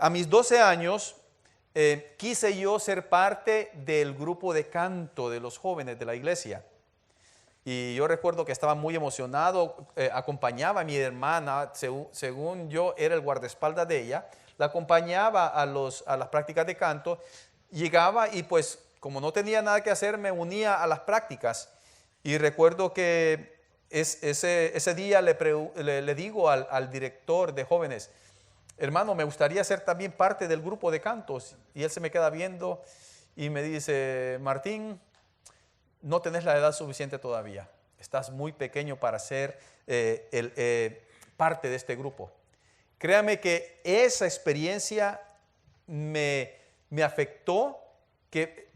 a mis 12 años quise yo ser parte del grupo de canto de los jóvenes de la iglesia. Y yo recuerdo que estaba muy emocionado, acompañaba a mi hermana, según yo era el guardaespaldas de ella, la acompañaba a las prácticas de canto, llegaba y pues como no tenía nada que hacer me unía a las prácticas. Y recuerdo que ese día le digo al director de jóvenes, hermano, me gustaría ser también parte del grupo de cantos. Y él se me queda viendo y me dice, Martín, no tenés la edad suficiente todavía. Estás muy pequeño para ser parte de este grupo. Créame que esa experiencia me afectó, que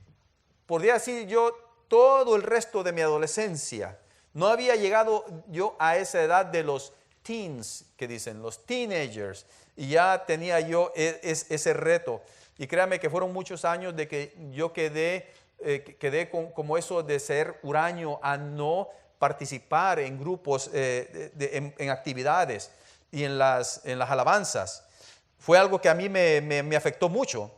podría decir yo todo el resto de mi adolescencia. No había llegado yo a esa edad de los teens, que dicen, los teenagers, y ya tenía yo ese reto. Y créame que fueron muchos años de que yo quedé como eso de ser huraño a no participar en grupos, en actividades y en las alabanzas. Fue algo que a mí me afectó mucho.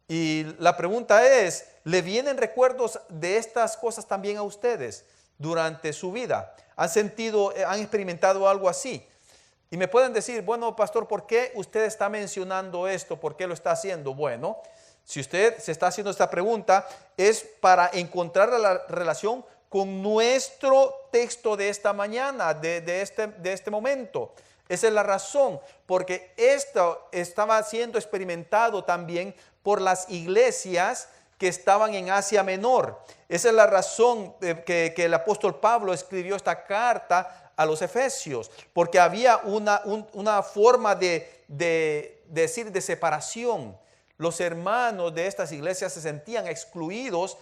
Y la pregunta es, ¿le vienen recuerdos de estas cosas también a ustedes durante su vida? ¿Han experimentado algo así? Y me pueden decir, bueno, pastor, ¿por qué usted está mencionando esto? ¿Por qué lo está haciendo? Bueno, si usted se está haciendo esta pregunta, es para encontrar la relación con nuestro texto de esta mañana, de este momento. Esa es la razón, porque esto estaba siendo experimentado también por las iglesias que estaban en Asia Menor. Esa es la razón que el apóstol Pablo escribió esta carta a los Efesios, porque había una forma de decir de separación. Los hermanos de estas iglesias se sentían excluidos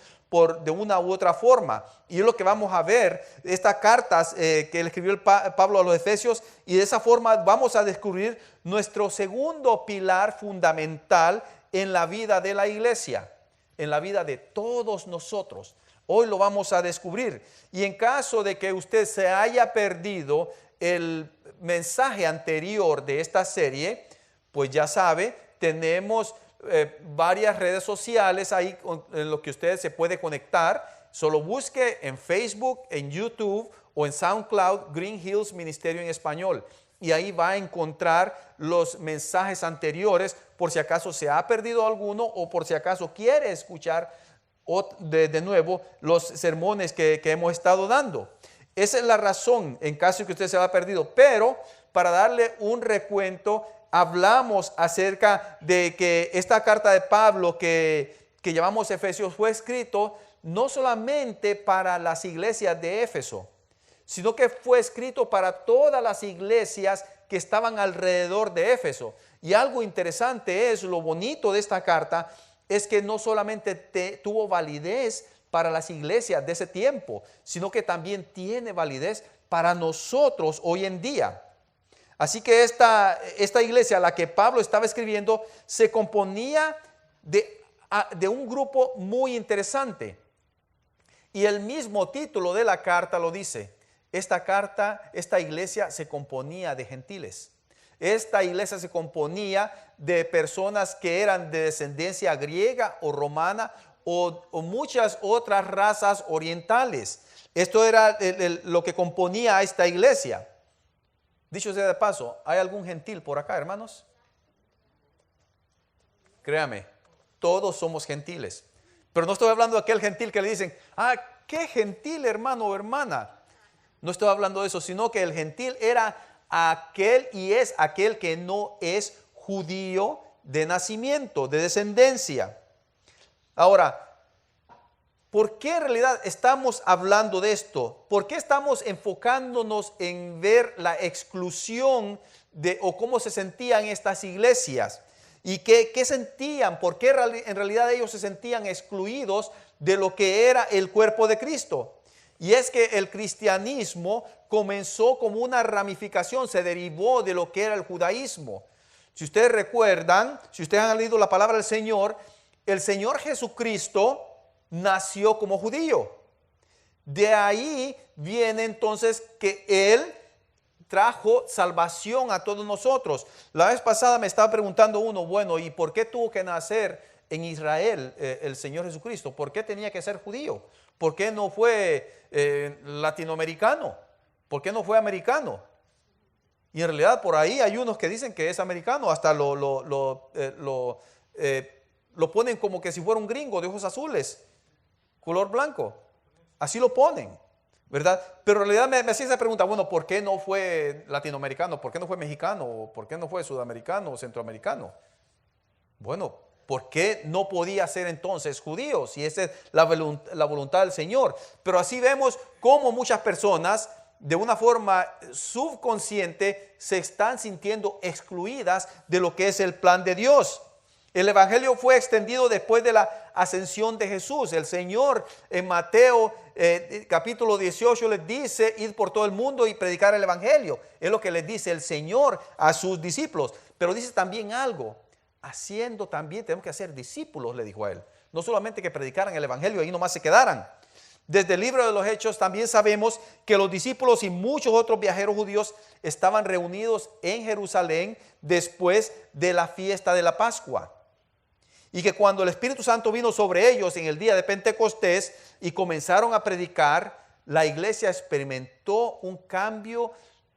de una u otra forma. Y es lo que vamos a ver, estas cartas que le escribió Pablo a los Efesios, y de esa forma vamos a descubrir nuestro segundo pilar fundamental en la vida de la iglesia, en la vida de todos nosotros. Hoy lo vamos a descubrir. Y en caso de que usted se haya perdido el mensaje anterior de esta serie, pues ya sabe, tenemos varias redes sociales ahí en lo que usted se puede conectar. Solo busque en Facebook, en YouTube o en SoundCloud Green Hills Ministerio en Español. Y ahí va a encontrar los mensajes anteriores por si acaso se ha perdido alguno o por si acaso quiere escuchar de nuevo los sermones que hemos estado dando. Esa es la razón en caso de que usted se haya perdido. Pero para darle un recuento, hablamos acerca de que esta carta de Pablo que llamamos Efesios fue escrito no solamente para las iglesias de Éfeso, sino que fue escrito para todas las iglesias que estaban alrededor de Éfeso. Y algo interesante es, lo bonito de esta carta, es que no solamente tuvo validez para las iglesias de ese tiempo, sino que también tiene validez para nosotros hoy en día. Así que esta iglesia a la que Pablo estaba escribiendo se componía de un grupo muy interesante. Y el mismo título de la carta lo dice. Esta iglesia se componía de gentiles. Esta iglesia se componía de personas que eran de descendencia griega o romana o muchas otras razas orientales. Esto era lo que componía a esta iglesia. Dicho sea de paso, ¿hay algún gentil por acá, hermanos? Créame, todos somos gentiles. Pero no estoy hablando de aquel gentil que le dicen, qué gentil hermano o hermana. No estoy hablando de eso, sino que el gentil era aquel y es aquel que no es judío de nacimiento, de descendencia. Ahora, ¿por qué en realidad estamos hablando de esto? ¿Por qué estamos enfocándonos en ver la exclusión o cómo se sentían estas iglesias? ¿Y qué sentían? ¿Por qué en realidad ellos se sentían excluidos de lo que era el cuerpo de Cristo? Y es que el cristianismo comenzó como una ramificación, se derivó de lo que era el judaísmo. Si ustedes recuerdan, si ustedes han leído la palabra del Señor, el Señor Jesucristo nació como judío. De ahí viene entonces que Él trajo salvación a todos nosotros. La vez pasada me estaba preguntando uno, bueno, ¿y por qué tuvo que nacer en Israel el Señor Jesucristo? ¿Por qué tenía que ser judío? ¿Por qué no fue latinoamericano? ¿Por qué no fue americano? Y en realidad por ahí hay unos que dicen que es americano, hasta lo ponen como que si fuera un gringo de ojos azules, color blanco. Así lo ponen, ¿verdad? Pero en realidad me hacía esa pregunta, bueno, ¿por qué no fue latinoamericano? ¿Por qué no fue mexicano? ¿Por qué no fue sudamericano o centroamericano? Bueno, ¿por qué no podía ser entonces judío? Si esa es la voluntad del Señor. Pero así vemos cómo muchas personas, de una forma subconsciente, se están sintiendo excluidas de lo que es el plan de Dios. El evangelio fue extendido después de la ascensión de Jesús. El Señor en Mateo capítulo 18 les dice: id por todo el mundo y predicar el evangelio. Es lo que les dice el Señor a sus discípulos. Pero dice también algo: haciendo también, tenemos que hacer discípulos, le dijo a él. No solamente que predicaran el evangelio, ahí nomás se quedaran. Desde el libro de los Hechos también sabemos que los discípulos y muchos otros viajeros judíos estaban reunidos en Jerusalén después de la fiesta de la Pascua. Y que cuando el Espíritu Santo vino sobre ellos en el día de Pentecostés y comenzaron a predicar, la iglesia experimentó un cambio,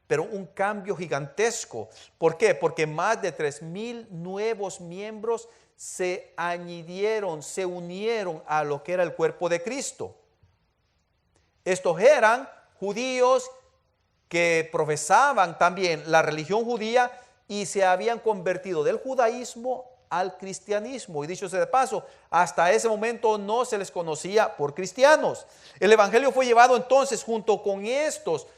pero un cambio gigantesco. ¿Por qué? Porque más de 3,000 nuevos miembros se añadieron, se unieron a lo que era el cuerpo de Cristo. Estos eran judíos que profesaban también la religión judía y se habían convertido del judaísmo al cristianismo. Y dicho sea de paso, hasta ese momento no se les conocía por cristianos. El evangelio fue llevado entonces junto con estos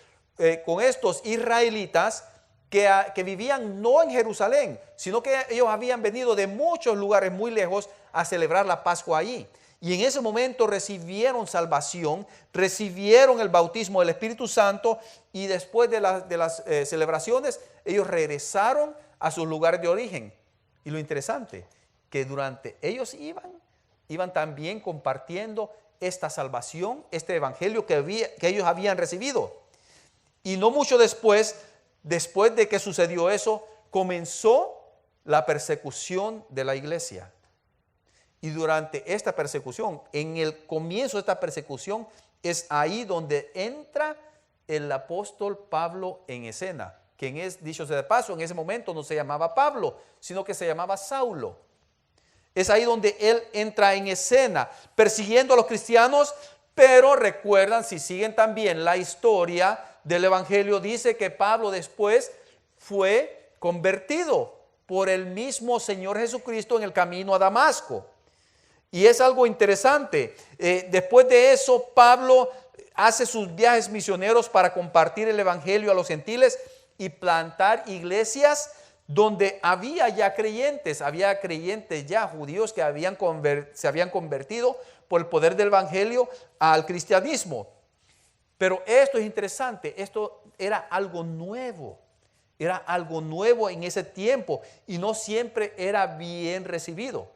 israelitas que vivían no en Jerusalén, sino que ellos habían venido de muchos lugares muy lejos a celebrar la Pascua allí. Y en ese momento recibieron salvación, recibieron el bautismo del Espíritu Santo, y después de las celebraciones ellos regresaron a sus lugares de origen. Y lo interesante, que durante ellos iban también compartiendo esta salvación, este evangelio que ellos habían recibido. Y no mucho después de que sucedió eso, comenzó la persecución de la iglesia. Y durante esta persecución, en el comienzo de esta persecución, es ahí donde entra el apóstol Pablo en escena. Quien es, dicho sea de paso, en ese momento no se llamaba Pablo, sino que se llamaba Saulo. Es ahí donde él entra en escena, persiguiendo a los cristianos, pero recuerdan, si siguen también la historia del evangelio, dice que Pablo después fue convertido por el mismo Señor Jesucristo en el camino a Damasco. Y es algo interesante. Después de eso, Pablo hace sus viajes misioneros para compartir el evangelio a los gentiles y plantar iglesias donde había ya creyentes ya judíos que se habían convertido por el poder del evangelio al cristianismo. Pero esto es interesante, esto era algo nuevo en ese tiempo y no siempre era bien recibido.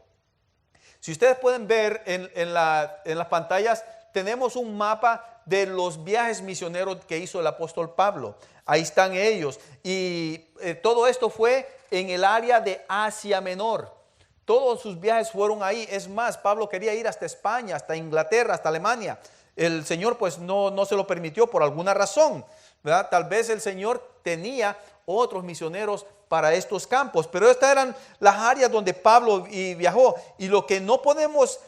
Si ustedes pueden ver en las pantallas, tenemos un mapa de los viajes misioneros que hizo el apóstol Pablo. Ahí están ellos. Y todo esto fue en el área de Asia Menor. Todos sus viajes fueron ahí. Es más, Pablo quería ir hasta España, hasta Inglaterra, hasta Alemania. El Señor pues no se lo permitió por alguna razón, ¿verdad? Tal vez el Señor tenía otros misioneros para estos campos, pero estas eran las áreas donde Pablo viajó. Y lo que no podemos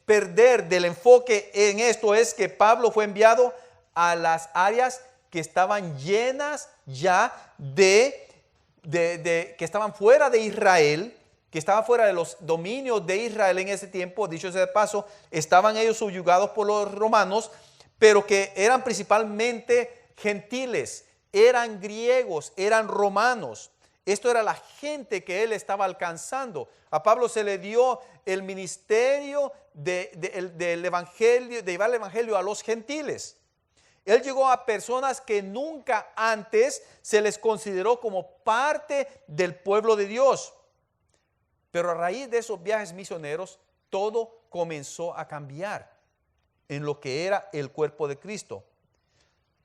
perder del enfoque en esto es que Pablo fue enviado a las áreas que estaban llenas ya que estaban fuera de Israel, que estaban fuera de los dominios de Israel en ese tiempo. Dicho sea de paso, estaban ellos subyugados por los romanos, pero que eran principalmente gentiles, eran griegos, eran romanos. Esto era la gente que él estaba alcanzando. A Pablo se le dio el ministerio del evangelio, de llevar el evangelio a los gentiles. Él llegó a personas que nunca antes se les consideró como parte del pueblo de Dios. Pero a raíz de esos viajes misioneros, todo comenzó a cambiar en lo que era el cuerpo de Cristo.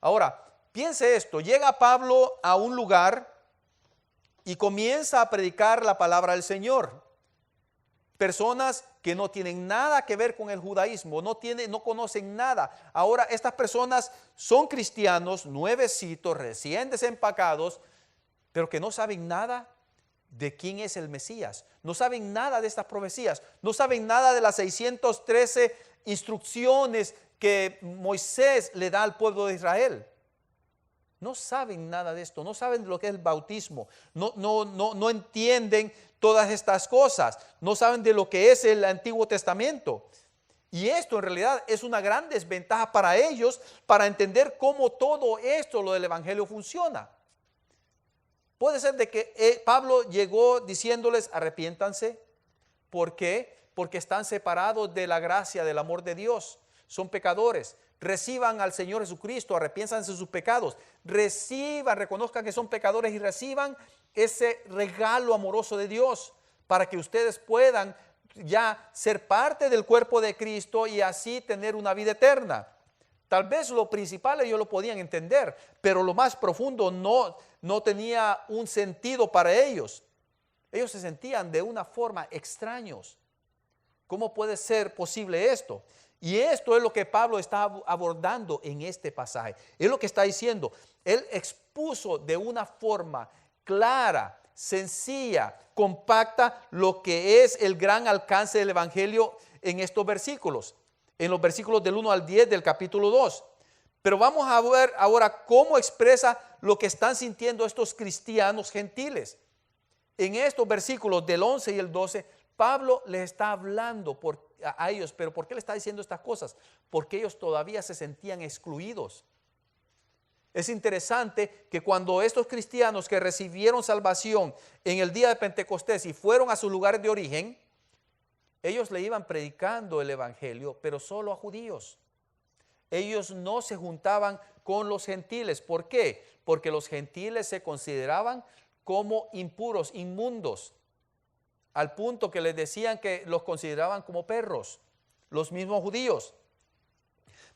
Ahora, piense esto, llega Pablo a un lugar y comienza a predicar la palabra del Señor. Personas que no tienen nada que ver con el judaísmo, no conocen nada. Ahora estas personas son cristianos, nuevecitos, recién desempacados, pero que no saben nada de quién es el Mesías. No saben nada de estas profecías. No saben nada de las 613 instrucciones que Moisés le da al pueblo de Israel. No saben nada de esto, no saben lo que es el bautismo, no entienden todas estas cosas, no saben de lo que es el Antiguo Testamento. Y esto en realidad es una gran desventaja para ellos para entender cómo todo esto, lo del Evangelio, funciona. Puede ser de que Pablo llegó diciéndoles arrepiéntanse. ¿Por qué? Porque están separados de la gracia, del amor de Dios. Son pecadores. Reciban al Señor Jesucristo, arrepiéntanse de sus pecados. Reciban, reconozcan que son pecadores y reciban ese regalo amoroso de Dios para que ustedes puedan ya ser parte del cuerpo de Cristo y así tener una vida eterna. Tal vez lo principal ellos lo podían entender, pero lo más profundo no tenía un sentido para ellos. Ellos se sentían de una forma extraños. ¿Cómo puede ser posible esto? Y esto es lo que Pablo está abordando en este pasaje. Es lo que está diciendo. Él expuso de una forma clara, sencilla, compacta, lo que es el gran alcance del Evangelio en estos versículos. En los versículos del 1 al 10 del capítulo 2. Pero vamos a ver ahora cómo expresa lo que están sintiendo estos cristianos gentiles. En estos versículos del 11 y el 12, Pablo les está hablando a ellos, pero ¿por qué le está diciendo estas cosas? Porque ellos todavía se sentían excluidos. Es interesante que cuando estos cristianos que recibieron salvación en el día de Pentecostés y fueron a sus lugares de origen, ellos le iban predicando el Evangelio, pero solo a judíos. Ellos no se juntaban con los gentiles. ¿Por qué? Porque los gentiles se consideraban como impuros, inmundos, al punto que les decían que los consideraban como perros, los mismos judíos.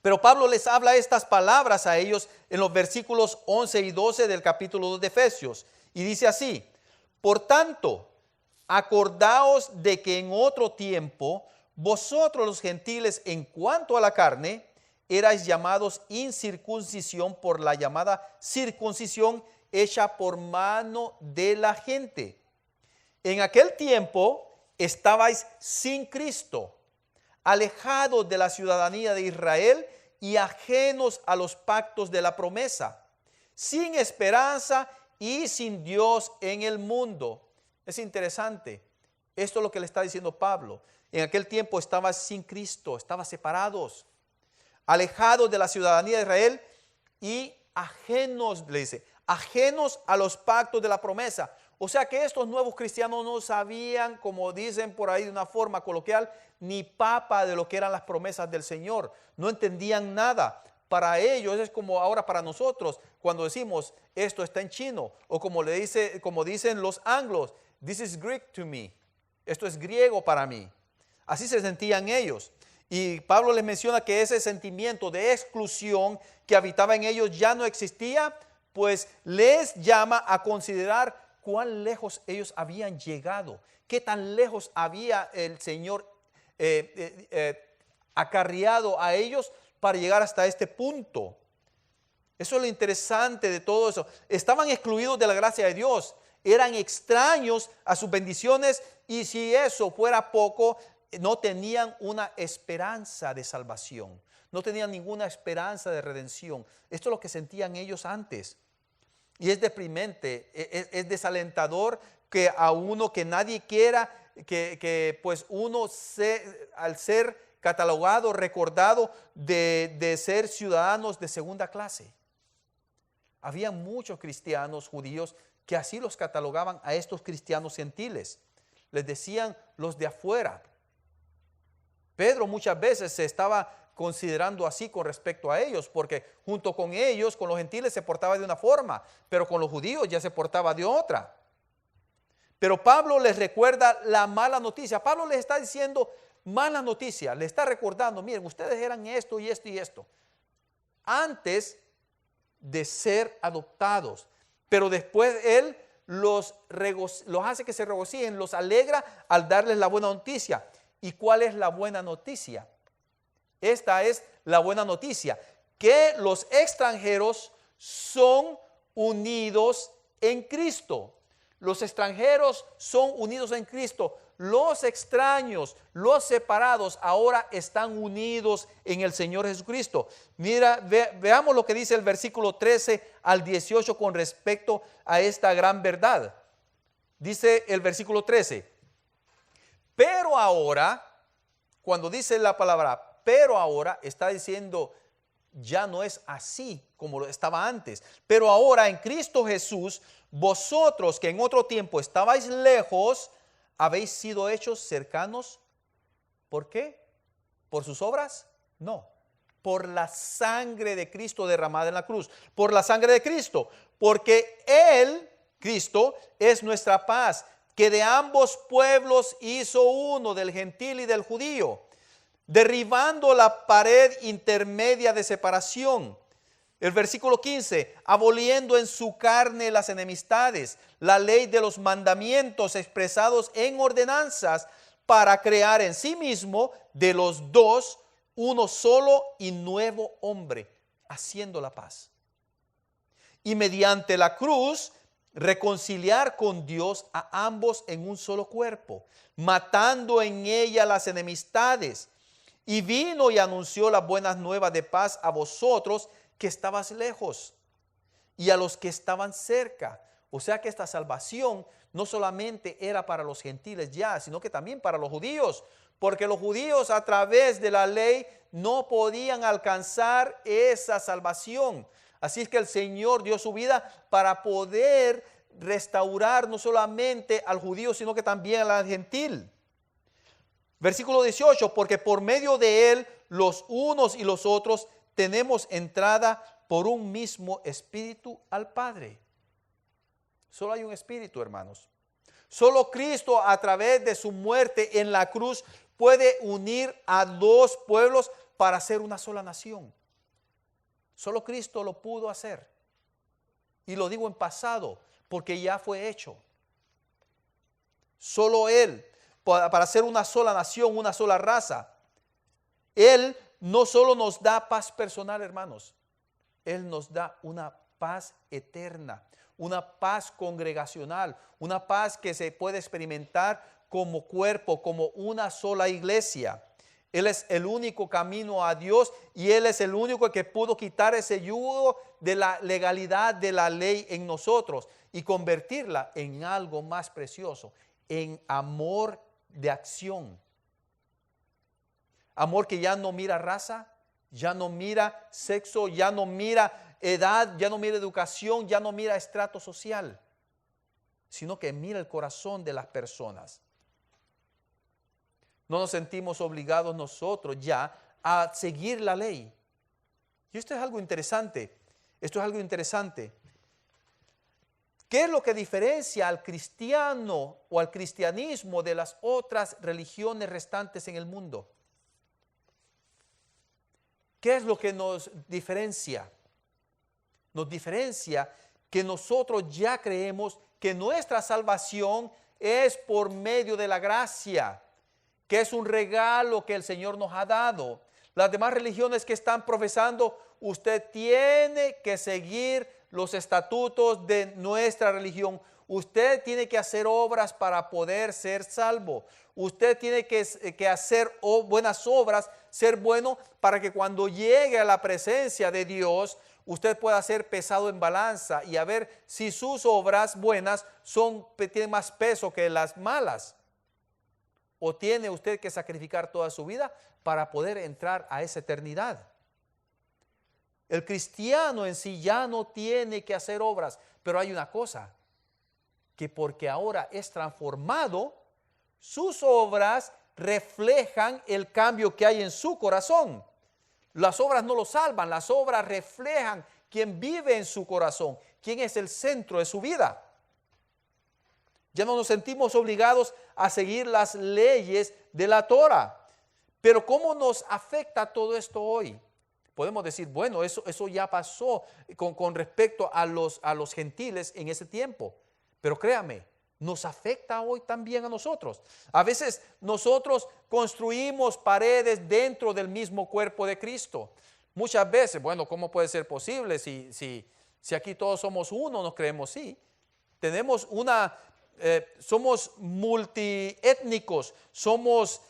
Pero Pablo les habla estas palabras a ellos en los versículos 11 y 12 del capítulo 2 de Efesios. Y dice así: por tanto, acordaos de que en otro tiempo vosotros los gentiles en cuanto a la carne erais llamados incircuncisión por la llamada circuncisión hecha por mano de la gente. En aquel tiempo estabais sin Cristo, alejados de la ciudadanía de Israel y ajenos a los pactos de la promesa, sin esperanza y sin Dios en el mundo. Es interesante. Esto es lo que le está diciendo Pablo. En aquel tiempo estabas sin Cristo, estabas separados, alejados de la ciudadanía de Israel y ajenos, le dice, ajenos a los pactos de la promesa. O sea que estos nuevos cristianos no sabían, como dicen por ahí de una forma coloquial, ni papa de lo que eran las promesas del Señor. No entendían nada. Para ellos es como ahora para nosotros cuando decimos esto está en chino, o como dicen los anglos, this is Greek to me. Esto es griego para mí. Así se sentían ellos. Y Pablo les menciona que ese sentimiento de exclusión que habitaba en ellos ya no existía, pues les llama a considerar cuán lejos ellos habían llegado, qué tan lejos había el Señor acarreado a ellos para llegar hasta este punto. Eso es lo interesante de todo eso. Estaban excluidos de la gracia de Dios, eran extraños a sus bendiciones y si eso fuera poco, no tenían una esperanza de salvación, no tenían ninguna esperanza de redención. Esto es lo que sentían ellos antes. Y es deprimente, es desalentador que a uno que nadie quiera, que pues uno al ser catalogado, recordado de ser ciudadanos de segunda clase. Había muchos cristianos judíos que así los catalogaban a estos cristianos gentiles. Les decían los de afuera. Pedro muchas veces se estaba considerando así con respecto a ellos, porque junto con ellos, con los gentiles se portaba de una forma, pero con los judíos ya se portaba de otra. Pero Pablo les recuerda la mala noticia. Pablo les está diciendo mala noticia, le está recordando, miren, ustedes eran esto y esto y esto. Antes de ser adoptados. Pero después Él los hace que se regocijen, los alegra al darles la buena noticia. ¿Y cuál es la buena noticia? Esta es la buena noticia, que los extranjeros son unidos en Cristo. Los extranjeros son unidos en Cristo. Los extraños, los separados, ahora están unidos en el Señor Jesucristo. Mira, veamos lo que dice el versículo 13 al 18 con respecto a esta gran verdad. Dice el versículo 13, pero ahora, cuando dice la palabra, pero ahora, está diciendo, ya no es así como lo estaba antes. Pero ahora en Cristo Jesús, vosotros que en otro tiempo estabais lejos, habéis sido hechos cercanos. ¿Por qué? ¿Por sus obras? No. Por la sangre de Cristo derramada en la cruz. Por la sangre de Cristo. Porque Él, Cristo, es nuestra paz, que de ambos pueblos hizo uno, del gentil y del judío, derribando la pared intermedia de separación. El versículo 15, aboliendo en su carne las enemistades, la ley de los mandamientos expresados en ordenanzas, para crear en sí mismo de los dos uno solo y nuevo hombre, haciendo la paz. Y mediante la cruz reconciliar con Dios a ambos en un solo cuerpo, matando en ella las enemistades. Y vino y anunció las buenas nuevas de paz a vosotros que estabas lejos y a los que estaban cerca. O sea que esta salvación no solamente era para los gentiles ya, sino que también para los judíos, porque los judíos a través de la ley no podían alcanzar esa salvación. Así es que el Señor dio su vida para poder restaurar no solamente al judío, sino que también al gentil. Versículo 18, porque por medio de Él los unos y los otros tenemos entrada por un mismo espíritu al Padre. Solo hay un espíritu, hermanos. Solo Cristo, a través de su muerte en la cruz, puede unir a dos pueblos para hacer una sola nación. Solo Cristo lo pudo hacer. Y lo digo en pasado, porque ya fue hecho. Solo Él, para hacer una sola nación, una sola raza. Él no solo nos da paz personal, hermanos. Él nos da una paz eterna, una paz congregacional, una paz que se puede experimentar como cuerpo, como una sola iglesia. Él es el único camino a Dios y Él es el único que pudo quitar ese yugo de la legalidad de la ley en nosotros y convertirla en algo más precioso, en amor de acción. Amor que ya no mira raza, ya no mira sexo, ya no mira edad, ya no mira educación, ya no mira estrato social, sino que mira el corazón de las personas. No nos sentimos obligados nosotros ya a seguir la ley. Y esto es algo interesante. Esto es algo interesante. ¿Qué es lo que diferencia al cristiano o al cristianismo de las otras religiones restantes en el mundo? ¿Qué es lo que nos diferencia? Nos diferencia que nosotros ya creemos que nuestra salvación es por medio de la gracia, que es un regalo que el Señor nos ha dado. Las demás religiones que están profesando, usted tiene que seguir los estatutos de nuestra religión. Usted tiene que hacer obras para poder ser salvo. Usted tiene que hacer buenas obras, ser bueno, para que cuando llegue a la presencia de Dios, usted pueda ser pesado en balanza y a ver si sus obras buenas tienen más peso que las malas. ¿O tiene usted que sacrificar toda su vida para poder entrar a esa eternidad? El cristiano en sí ya no tiene que hacer obras, pero hay una cosa, que porque ahora es transformado, sus obras reflejan el cambio que hay en su corazón. Las obras no lo salvan, las obras reflejan quién vive en su corazón, quién es el centro de su vida. Ya no nos sentimos obligados a seguir las leyes de la Torah. Pero ¿cómo nos afecta todo esto hoy? podemos decir, bueno, eso ya pasó con respecto a los gentiles en ese tiempo. Pero créame, nos afecta hoy también a nosotros. A veces nosotros construimos paredes dentro del mismo cuerpo de Cristo. Muchas veces, bueno, ¿cómo puede ser posible si aquí todos somos uno, nos creemos? Sí, tenemos somos multiétnicos, somos,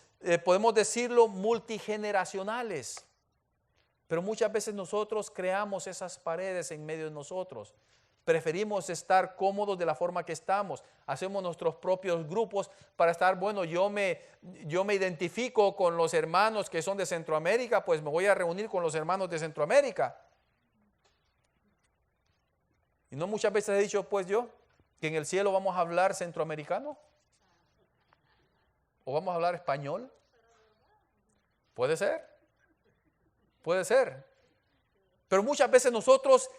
podemos decirlo, multigeneracionales. Pero muchas veces nosotros creamos esas paredes en medio de nosotros. Preferimos estar cómodos de la forma que estamos. Hacemos nuestros propios grupos para estar, bueno, yo me identifico con los hermanos que son de Centroamérica, pues me voy a reunir con los hermanos de Centroamérica. Y no muchas veces he dicho, pues yo, que en el cielo vamos a hablar centroamericano. ¿O vamos a hablar español? Puede ser. Puede ser. Pero muchas veces nosotros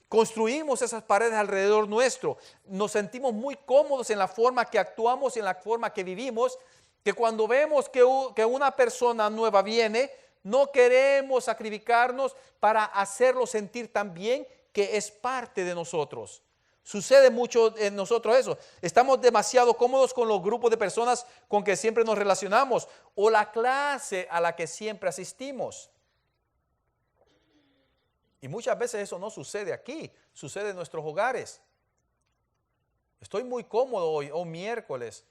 construimos esas paredes alrededor nuestro. Nos sentimos muy cómodos en la forma que actuamos y en la forma que vivimos, que cuando vemos que una persona nueva viene, no queremos sacrificarnos para hacerlo sentir tan bien que es parte de nosotros. Sucede mucho en nosotros eso. Estamos demasiado cómodos con los grupos de personas con que siempre nos relacionamos o la clase a la que siempre asistimos. Y muchas veces eso no sucede aquí, sucede en nuestros hogares. Estoy muy cómodo hoy, miércoles,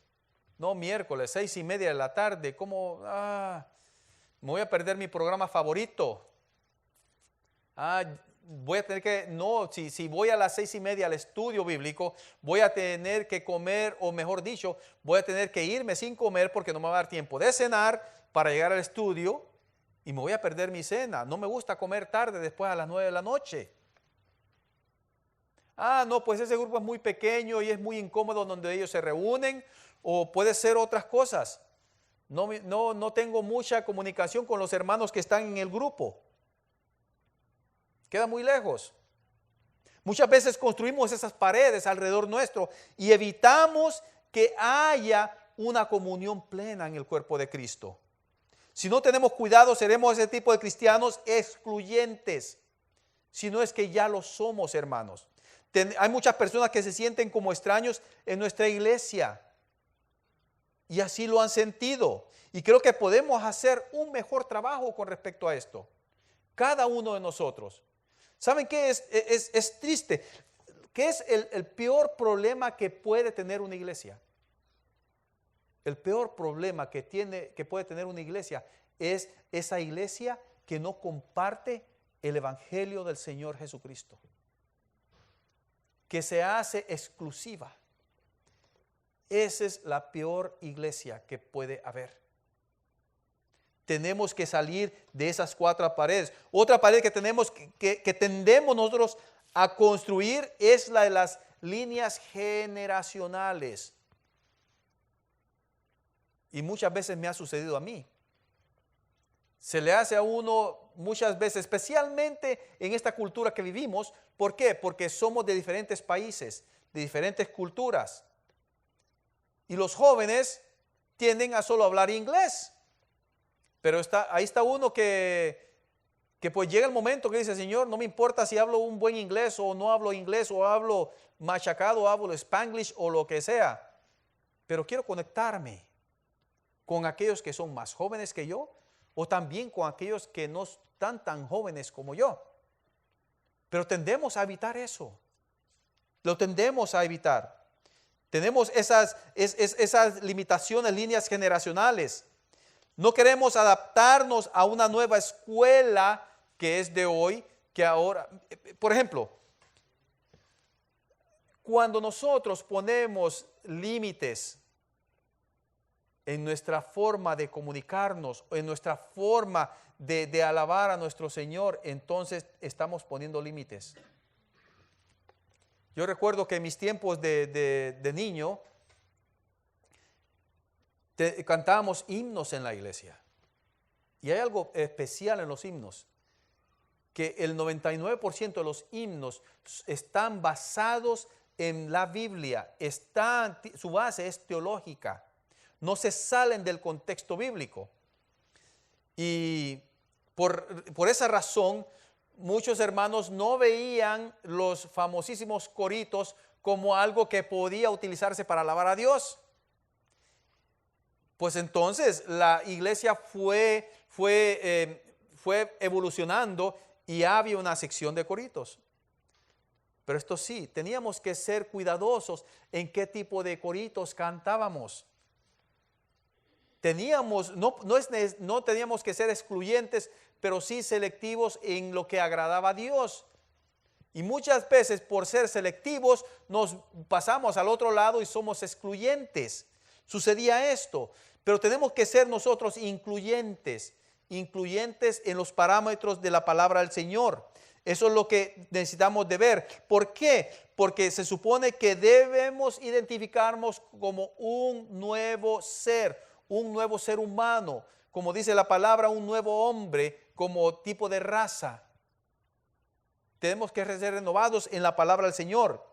6:30 de la tarde, me voy a perder mi programa favorito. Voy a tener que, si voy a las 6:30 al estudio bíblico, voy a tener que comer, o mejor dicho, voy a tener que irme sin comer porque no me va a dar tiempo de cenar para llegar al estudio. Y me voy a perder mi cena. No me gusta comer tarde, después a las 9 de la noche. No, pues ese grupo es muy pequeño y es muy incómodo donde ellos se reúnen. O puede ser otras cosas. No tengo mucha comunicación con los hermanos que están en el grupo. Queda muy lejos. Muchas veces construimos esas paredes alrededor nuestro y evitamos que haya una comunión plena en el cuerpo de Cristo. Si no tenemos cuidado, seremos ese tipo de cristianos excluyentes. Si no es que ya lo somos, hermanos. Hay muchas personas que se sienten como extraños en nuestra iglesia. Y así lo han sentido. Y creo que podemos hacer un mejor trabajo con respecto a esto. Cada uno de nosotros. ¿Saben qué es triste? ¿Qué es el peor problema que puede tener una iglesia? El peor problema que puede tener una iglesia es esa iglesia que no comparte el evangelio del Señor Jesucristo, que se hace exclusiva. Esa es la peor iglesia que puede haber. Tenemos que salir de esas 4 paredes. Otra pared que tenemos que tendemos nosotros a construir es la de las líneas generacionales. Y muchas veces me ha sucedido a mí. Se le hace a uno muchas veces, especialmente en esta cultura que vivimos. ¿Por qué? Porque somos de diferentes países, de diferentes culturas. Y los jóvenes tienden a solo hablar inglés. Pero ahí está uno que pues llega el momento que dice, Señor, no me importa si hablo un buen inglés o no hablo inglés o hablo machacado o hablo spanglish o lo que sea. Pero quiero conectarme con aquellos que son más jóvenes que yo o también con aquellos que no están tan jóvenes como yo. Pero tendemos a evitar eso. Lo tendemos a evitar. Tenemos esas limitaciones, líneas generacionales. No queremos adaptarnos a una nueva escuela que es de hoy, que ahora, por ejemplo, cuando nosotros ponemos límites en nuestra forma de comunicarnos, en nuestra forma de alabar a nuestro Señor, entonces estamos poniendo límites. Yo recuerdo que en mis tiempos de niño, cantábamos himnos en la iglesia. Y hay algo especial en los himnos, que el 99% de los himnos están basados en la Biblia, su base es teológica. No se salen del contexto bíblico. Y Por esa razón, muchos hermanos no veían los famosísimos coritos como algo que podía utilizarse para alabar a Dios. Pues entonces la iglesia fue evolucionando y había una sección de coritos. Pero esto sí, teníamos que ser cuidadosos en qué tipo de coritos cantábamos. No teníamos que ser excluyentes, pero sí selectivos en lo que agradaba a Dios. Y muchas veces por ser selectivos nos pasamos al otro lado y somos excluyentes. Sucedía esto, pero tenemos que ser nosotros incluyentes en los parámetros de la palabra del Señor. Eso es lo que necesitamos de ver. ¿Por qué? Porque se supone que debemos identificarnos como un nuevo ser humano, como dice la palabra, un nuevo hombre, como tipo de raza. Tenemos que ser renovados en la palabra del Señor.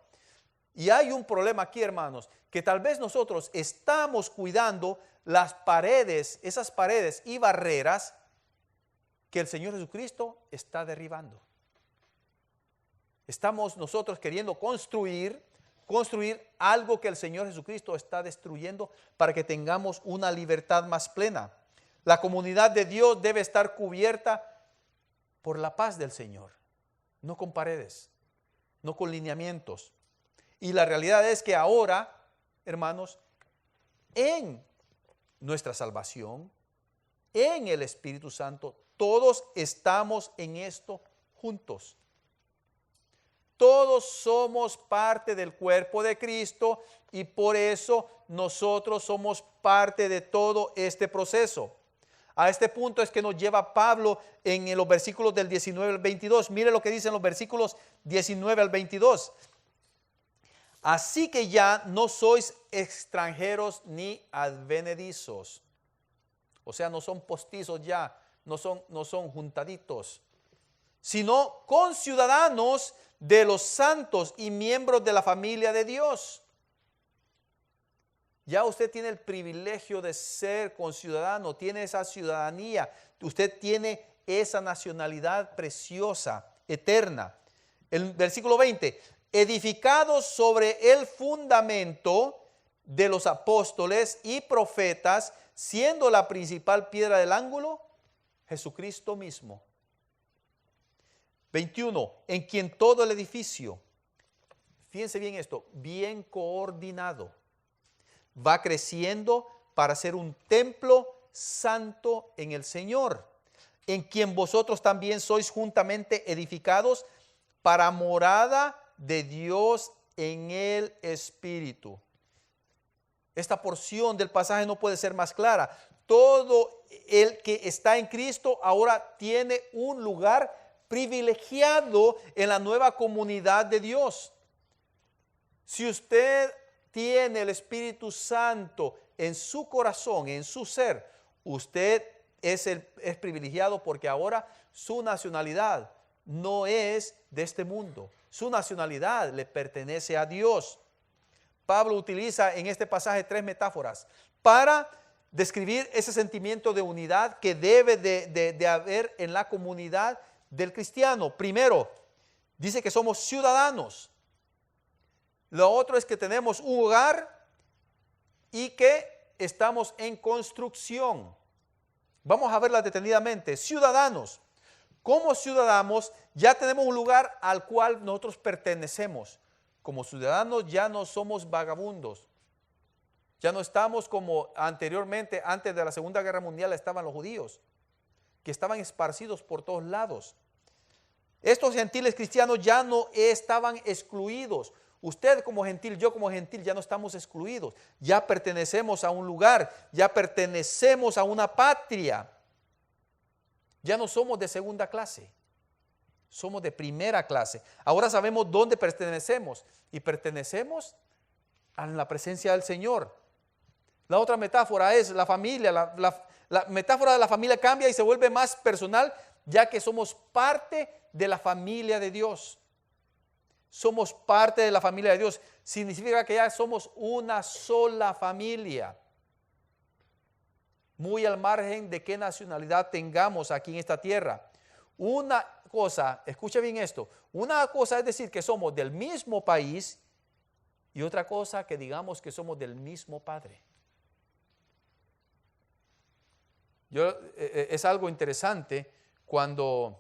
Y hay un problema aquí, hermanos, que tal vez nosotros estamos cuidando las paredes, esas paredes y barreras que el Señor Jesucristo está derribando. Estamos nosotros queriendo construir algo que el Señor Jesucristo está destruyendo para que tengamos una libertad más plena. La comunidad de Dios debe estar cubierta por la paz del Señor, no con paredes, no con lineamientos. Y la realidad es que ahora, hermanos, en nuestra salvación, en el Espíritu Santo, todos estamos en esto juntos. Todos somos parte del cuerpo de Cristo y por eso nosotros somos parte de todo este proceso. A este punto es que nos lleva Pablo en los versículos del 19 al 22. Mire lo que dicen los versículos 19 al 22. Así que ya no sois extranjeros ni advenedizos. O sea, no son postizos ya, no son juntaditos, sino conciudadanos de los santos y miembros de la familia de Dios. Ya usted tiene el privilegio de ser conciudadano, tiene esa ciudadanía, usted tiene esa nacionalidad preciosa, eterna. El versículo 20, edificados sobre el fundamento de los apóstoles y profetas, siendo la principal piedra del ángulo, Jesucristo mismo. 21, en quien todo el edificio, fíjense bien esto, bien coordinado, va creciendo para ser un templo santo en el Señor, en quien vosotros también sois juntamente edificados para morada de Dios en el Espíritu. Esta porción del pasaje no puede ser más clara. Todo el que está en Cristo ahora tiene un lugar privilegiado en la nueva comunidad de Dios. Si usted tiene el Espíritu Santo en su corazón, en su ser, usted es privilegiado porque ahora su nacionalidad no es de este mundo. Su nacionalidad le pertenece a Dios. Pablo utiliza en este pasaje 3 metáforas para describir ese sentimiento de unidad que debe de haber en la comunidad del cristiano. Primero, dice que somos ciudadanos. Lo otro es que tenemos un hogar y que estamos en construcción. Vamos a verla detenidamente. Ciudadanos. Como ciudadanos ya tenemos un lugar al cual nosotros pertenecemos. Como ciudadanos ya no somos vagabundos. Ya no estamos como anteriormente, antes de la Segunda Guerra Mundial estaban los judíos, que estaban esparcidos por todos lados. Estos gentiles cristianos ya no estaban excluidos. Usted como gentil, yo como gentil, ya no estamos excluidos. Ya pertenecemos a un lugar, ya pertenecemos a una patria. Ya no somos de segunda clase, somos de primera clase. Ahora sabemos dónde pertenecemos y pertenecemos a la presencia del Señor. La otra metáfora es la familia. La metáfora de la familia cambia y se vuelve más personal, ya que somos parte de la familia de Dios. Somos parte de la familia de Dios. Significa que ya somos una sola familia. muy al margen de qué nacionalidad tengamos aquí en esta tierra. Una cosa, escuche bien esto, una cosa es decir que somos del mismo país y otra cosa que digamos que somos del mismo Padre. Es algo interesante cuando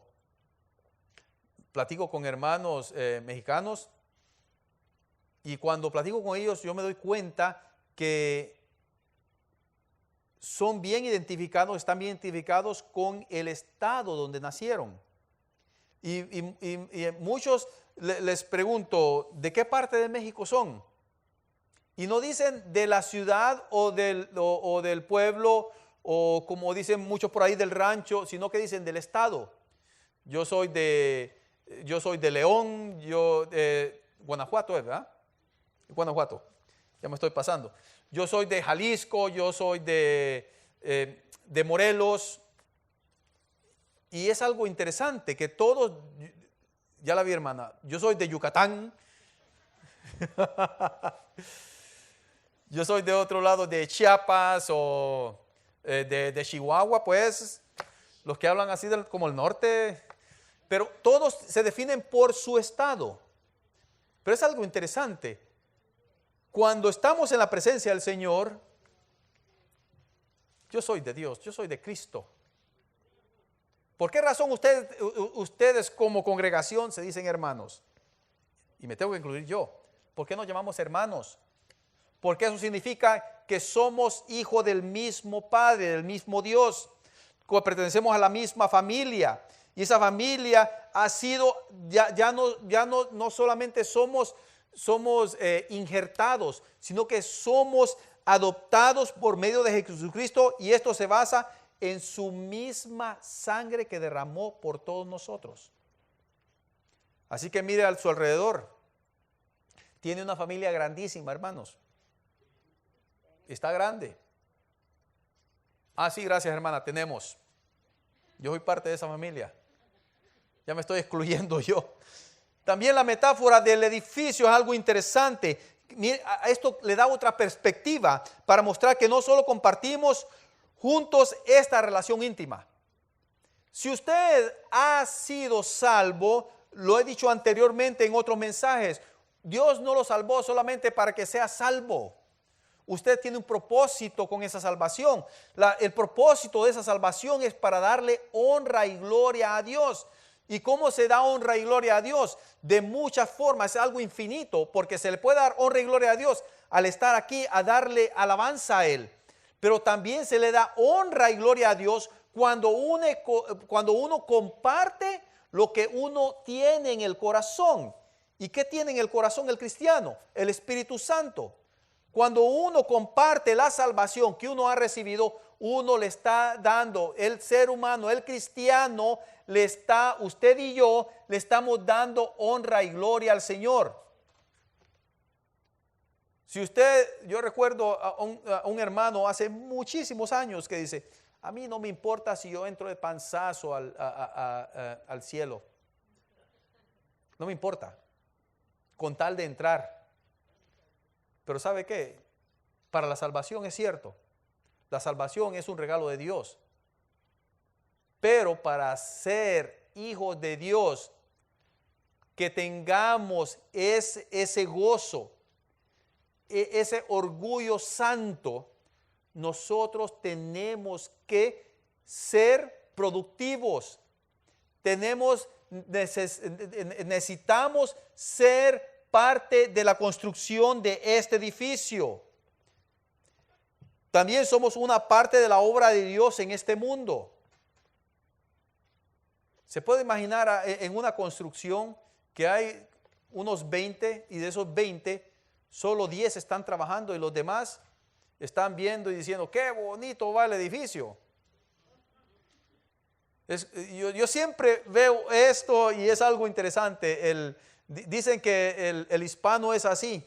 platico con hermanos mexicanos y cuando platico con ellos yo me doy cuenta que son bien identificados, están bien identificados con el estado donde nacieron. Y muchos les pregunto, ¿de qué parte de México son? Y no dicen de la ciudad o del pueblo, o como dicen muchos por ahí del rancho, sino que dicen del estado. Yo soy de León, Guanajuato, ¿verdad? Guanajuato, ya me estoy pasando. Yo soy de Jalisco, yo soy de Morelos. Y es algo interesante que todos, ya la vi hermana, yo soy de Yucatán. Yo soy de otro lado, de Chiapas o de Chihuahua, pues, los que hablan así como el norte. Pero todos se definen por su estado. Pero es algo interesante. Cuando estamos en la presencia del Señor, yo soy de Dios, yo soy de Cristo. ¿Por qué razón ustedes como congregación se dicen hermanos? Y me tengo que incluir yo. ¿Por qué nos llamamos hermanos? Porque eso significa que somos hijos del mismo Padre, del mismo Dios. Pertenecemos a la misma familia. Y esa familia ha sido, ya no solamente somos injertados, sino que somos adoptados por medio de Jesucristo, y esto se basa en su misma sangre que derramó por todos nosotros. Así que mire a su alrededor. Tiene una familia grandísima, hermanos. Está grande. Ah, sí, gracias, hermana, tenemos. Yo soy parte de esa familia. Ya me estoy excluyendo yo. También la metáfora del edificio es algo interesante. Esto le da otra perspectiva para mostrar que no solo compartimos juntos esta relación íntima. Si usted ha sido salvo, lo he dicho anteriormente en otros mensajes, Dios no lo salvó solamente para que sea salvo. Usted tiene un propósito con esa salvación. El propósito de esa salvación es para darle honra y gloria a Dios. ¿Y cómo se da honra y gloria a Dios? De muchas formas, es algo infinito, porque se le puede dar honra y gloria a Dios al estar aquí, a darle alabanza a Él. Pero también se le da honra y gloria a Dios cuando uno comparte lo que uno tiene en el corazón. ¿Y qué tiene en el corazón el cristiano? El Espíritu Santo. Cuando uno comparte la salvación que uno ha recibido, uno le está dando, el ser humano, el cristiano, usted y yo, le estamos dando honra y gloria al Señor. Yo recuerdo a un hermano hace muchísimos años que dice, a mí no me importa si yo entro de panzazo al cielo. No me importa, con tal de entrar. Pero ¿sabe qué? Para la salvación es cierto. La salvación es un regalo de Dios. Pero para ser hijos de Dios, que tengamos ese gozo, ese orgullo santo, nosotros tenemos que ser productivos. Necesitamos ser parte de la construcción de este edificio. También somos una parte de la obra de Dios en este mundo. Se puede imaginar en una construcción que hay unos 20 y de esos 20 solo 10 están trabajando y los demás están viendo y diciendo qué bonito va el edificio. Yo siempre veo esto y es algo interesante. Dicen que el hispano es así.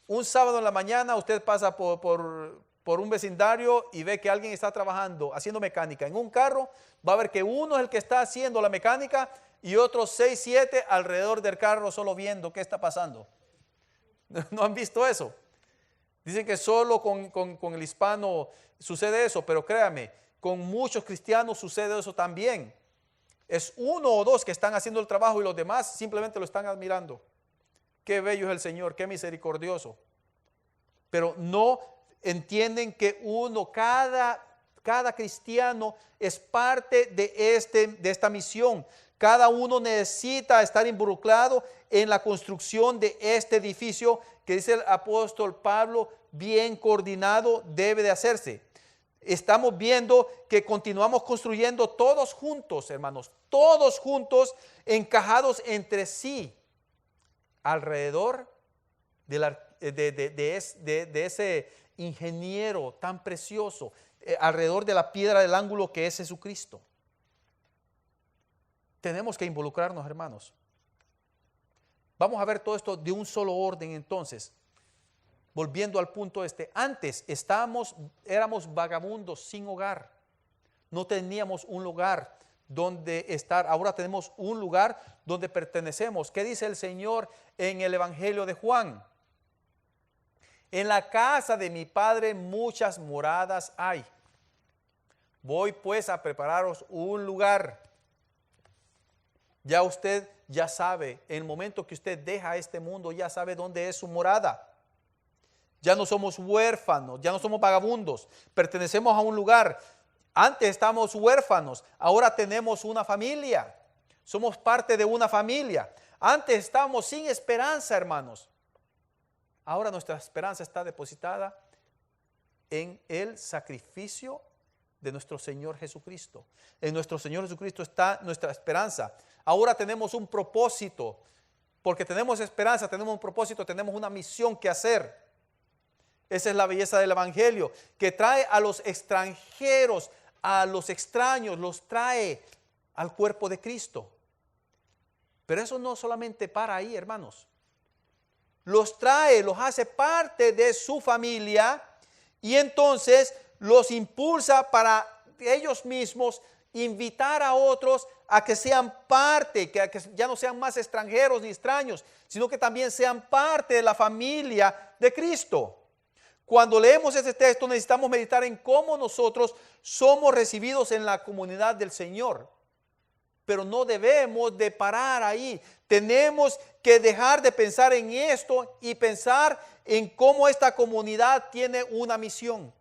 Un sábado en la mañana usted pasa por un vecindario y ve que alguien está trabajando, haciendo mecánica en un carro, va a ver que uno es el que está haciendo la mecánica y otros 6, 7 alrededor del carro solo viendo qué está pasando. ¿No han visto eso? Dicen que solo con el hispano sucede eso, pero créame, con muchos cristianos sucede eso también. Es uno o dos que están haciendo el trabajo y los demás simplemente lo están admirando. Qué bello es el Señor, qué misericordioso. Pero no entienden que cada cristiano es parte de esta misión. Cada uno necesita estar involucrado en la construcción de este edificio que dice el apóstol Pablo, bien coordinado debe de hacerse. Estamos viendo que continuamos construyendo todos juntos, hermanos, todos juntos, encajados entre sí, alrededor de ese ingeniero tan precioso, alrededor de la piedra del ángulo que es Jesucristo. Tenemos que involucrarnos, hermanos. Vamos a ver todo esto de un solo orden entonces. Volviendo al punto antes éramos vagabundos sin hogar. No teníamos un lugar donde estar. Ahora tenemos un lugar donde pertenecemos. ¿Qué dice el Señor en el Evangelio de Juan? En la casa de mi Padre muchas moradas hay. Voy pues a prepararos un lugar. Ya usted ya sabe, en el momento que usted deja este mundo, ya sabe dónde es su morada. Ya no somos huérfanos, ya no somos vagabundos, pertenecemos a un lugar. Antes estábamos huérfanos, ahora tenemos una familia. Somos parte de una familia. Antes estábamos sin esperanza, hermanos. Ahora nuestra esperanza está depositada en el sacrificio de nuestro Señor Jesucristo. En nuestro Señor Jesucristo está nuestra esperanza. Ahora tenemos un propósito, porque tenemos esperanza, tenemos un propósito, tenemos una misión que hacer. Esa es la belleza del Evangelio, que trae a los extranjeros, a los extraños, los trae al cuerpo de Cristo. Pero eso no solamente para ahí, hermanos. Los trae, los hace parte de su familia y entonces los impulsa para ellos mismos invitar a otros a que sean parte, que ya no sean más extranjeros ni extraños, sino que también sean parte de la familia de Cristo. Cuando leemos este texto necesitamos meditar en cómo nosotros somos recibidos en la comunidad del Señor. Pero no debemos de parar ahí. Tenemos que dejar de pensar en esto y pensar en cómo esta comunidad tiene una misión.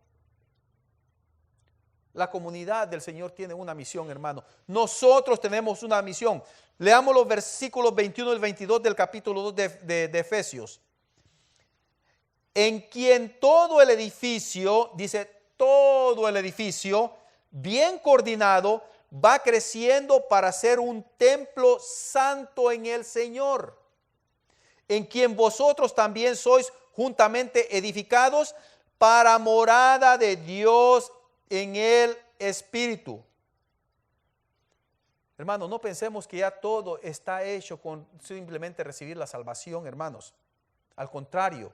La comunidad del Señor tiene una misión, hermano. Nosotros tenemos una misión. Leamos los versículos 21 y 22 del capítulo 2 de Efesios. En quien todo el edificio, dice todo el edificio, bien coordinado, va creciendo para ser un templo santo en el Señor, en quien vosotros también sois juntamente edificados para morada de Dios en el Espíritu. Hermanos, no pensemos que ya todo está hecho con simplemente recibir la salvación, hermanos. Al contrario,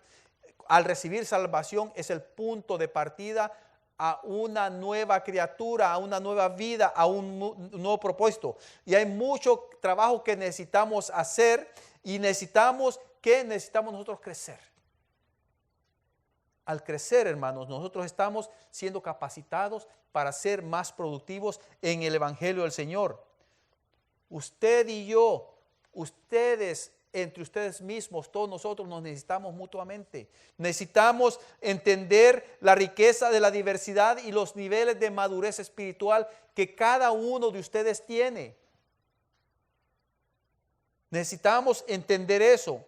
al recibir salvación es el punto de partida a una nueva criatura, a una nueva vida, a un nuevo propósito. Y hay mucho trabajo que necesitamos hacer y necesitamos nosotros crecer. Al crecer, hermanos, nosotros estamos siendo capacitados para ser más productivos en el Evangelio del Señor. Usted y yo, ustedes, entre ustedes mismos, todos nosotros nos necesitamos mutuamente. Necesitamos entender la riqueza de la diversidad y los niveles de madurez espiritual que cada uno de ustedes tiene. Necesitamos entender eso.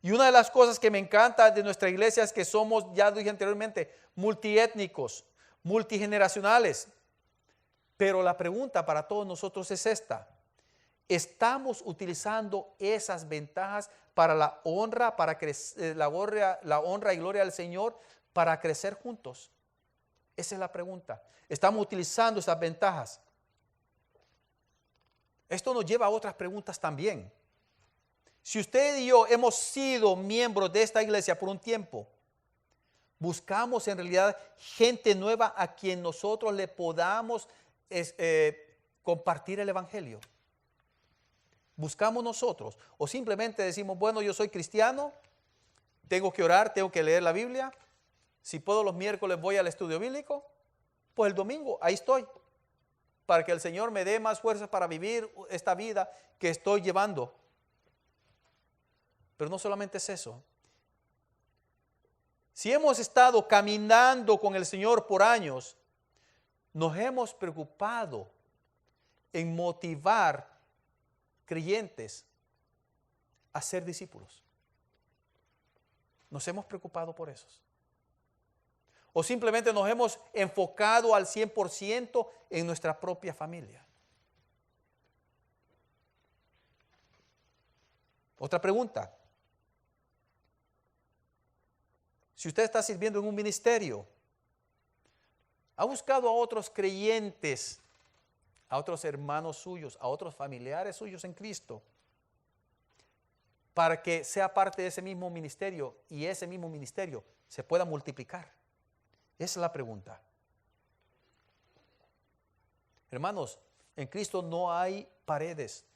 Y una de las cosas que me encanta de nuestra iglesia es que somos, ya dije anteriormente, multiétnicos, multigeneracionales. Pero la pregunta para todos nosotros es esta: ¿estamos utilizando esas ventajas para la honra, para crecer, la honra y gloria del Señor, para crecer juntos? Esa es la pregunta. ¿Estamos utilizando esas ventajas? Esto nos lleva a otras preguntas también. Si usted y yo hemos sido miembros de esta iglesia por un tiempo, buscamos en realidad gente nueva a quien nosotros le podamos compartir el Evangelio. Buscamos nosotros, o simplemente decimos, bueno, yo soy cristiano, tengo que orar, tengo que leer la Biblia. Si puedo los miércoles voy al estudio bíblico, pues el domingo ahí estoy, para que el Señor me dé más fuerzas para vivir esta vida que estoy llevando. Pero no solamente es eso. Si hemos estado caminando con el Señor por años, nos hemos preocupado en motivar creyentes a ser discípulos. Nos hemos preocupado por esos. O simplemente nos hemos enfocado al 100% en nuestra propia familia. Otra pregunta. Si usted está sirviendo en un ministerio, ¿ha buscado a otros creyentes, a otros hermanos suyos, a otros familiares suyos en Cristo, para que sea parte de ese mismo ministerio y ese mismo ministerio se pueda multiplicar? Esa es la pregunta. Hermanos, en Cristo no hay paredes,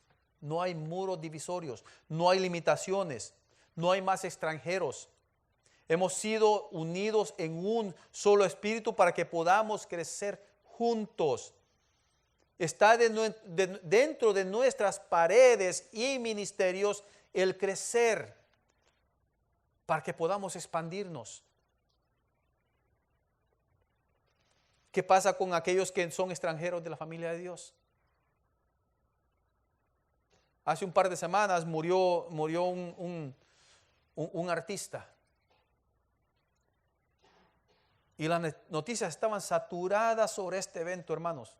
no hay muros divisorios, no hay limitaciones, no hay más extranjeros. Hemos sido unidos en un solo espíritu para que podamos crecer juntos. Está dentro de nuestras paredes y ministerios el crecer para que podamos expandirnos. ¿Qué pasa con aquellos que son extranjeros de la familia de Dios? Hace un par de semanas murió un artista. Y las noticias estaban saturadas sobre este evento, hermanos.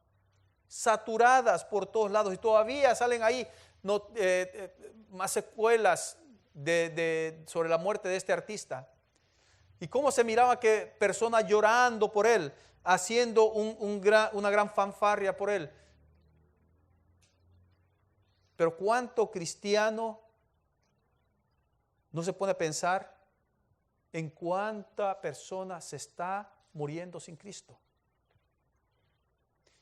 Saturadas por todos lados. Y todavía salen ahí más secuelas sobre la muerte de este artista. Y cómo se miraba que personas llorando por él, haciendo una gran fanfarria por él. Pero ¿cuánto cristiano no se pone a pensar en cuánta persona se está muriendo sin Cristo?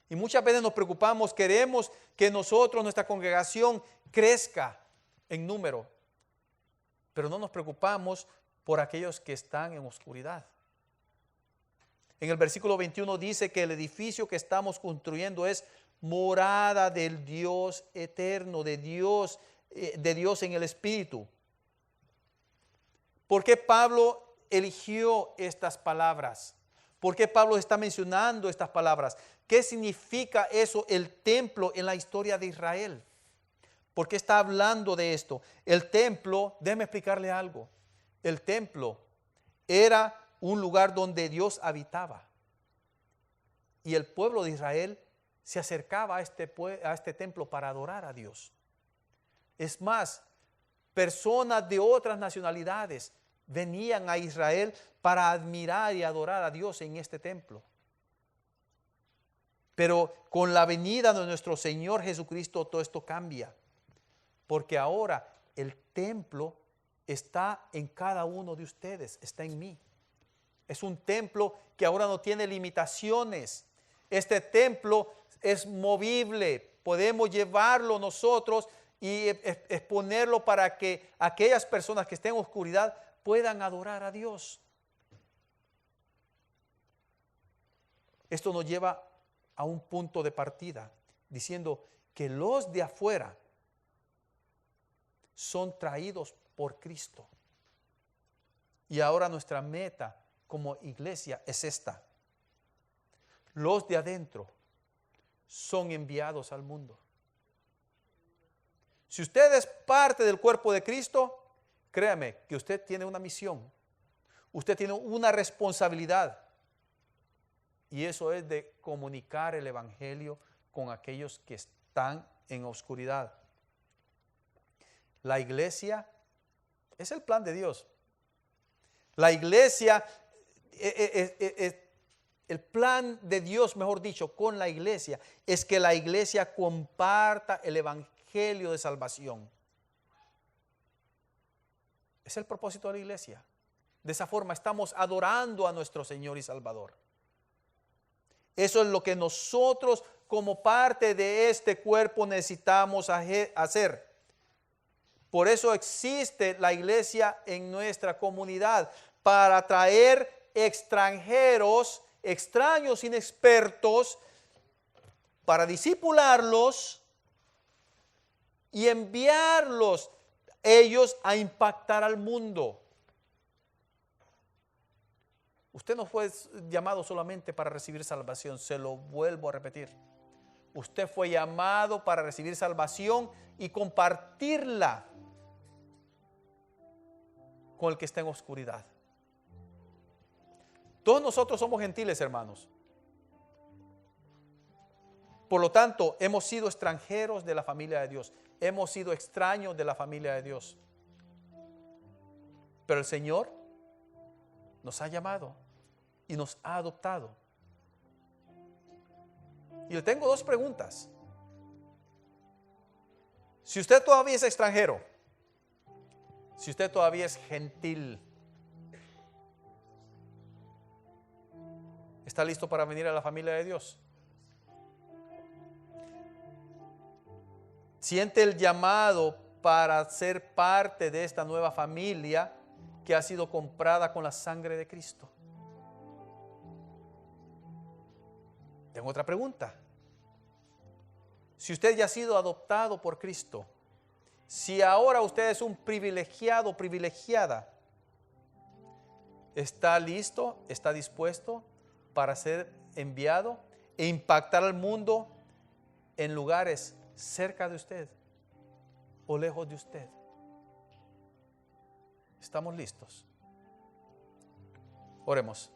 Y muchas veces nos preocupamos, queremos que nuestra congregación crezca en número, pero no nos preocupamos por aquellos que están en oscuridad. En el versículo 21 dice que el edificio que estamos construyendo es morada del Dios eterno, de Dios en el Espíritu. ¿Por qué Pablo eligió estas palabras? ¿Por qué Pablo está mencionando estas palabras? ¿Qué significa eso, el templo en la historia de Israel? ¿Por qué está hablando de esto? El templo, déjeme explicarle algo. El templo era un lugar donde Dios habitaba. Y el pueblo de Israel se acercaba a este templo para adorar a Dios. Es más, personas de otras nacionalidades venían a Israel para admirar y adorar a Dios en este templo. Pero con la venida de nuestro Señor Jesucristo todo esto cambia. Porque ahora el templo está en cada uno de ustedes, está en mí. Es un templo que ahora no tiene limitaciones. Este templo es movible. Podemos llevarlo nosotros y exponerlo para que aquellas personas que estén en oscuridad puedan adorar a Dios. Esto nos lleva a un punto de partida, diciendo que los de afuera son traídos por Cristo. Y ahora nuestra meta como iglesia es esta. Los de adentro son enviados al mundo. Si usted es parte del cuerpo de Cristo, créame que usted tiene una misión. Usted tiene una responsabilidad. Y eso es de comunicar el evangelio con aquellos que están en oscuridad. La iglesia es el plan de Dios. La iglesia, el plan de Dios, mejor dicho, con la iglesia, es que la iglesia comparta el evangelio de salvación. Es el propósito de la iglesia. De esa forma estamos adorando a nuestro Señor y Salvador. Eso es lo que nosotros como parte de este cuerpo necesitamos hacer. Por eso existe la iglesia en nuestra comunidad, para atraer extranjeros, extraños, inexpertos, para discipularlos y enviarlos ellos a impactar al mundo. Usted no fue llamado solamente para recibir salvación, se lo vuelvo a repetir. Usted fue llamado para recibir salvación y compartirla con el que está en oscuridad. Todos nosotros somos gentiles, hermanos. Por lo tanto, hemos sido extranjeros de la familia de Dios. Hemos sido extraños de la familia de Dios. Pero el Señor nos ha llamado y nos ha adoptado. Y le tengo dos preguntas. Si usted todavía es extranjero, si usted todavía es gentil, ¿está listo para venir a la familia de Dios? ¿Siente el llamado para ser parte de esta nueva familia que ha sido comprada con la sangre de Cristo? Tengo otra pregunta. Si usted ya ha sido adoptado por Cristo, si ahora usted es un privilegiado, privilegiada, ¿está listo, está dispuesto para ser enviado e impactar al mundo en lugares cerca de usted o lejos de usted? ¿Estamos listos? Oremos.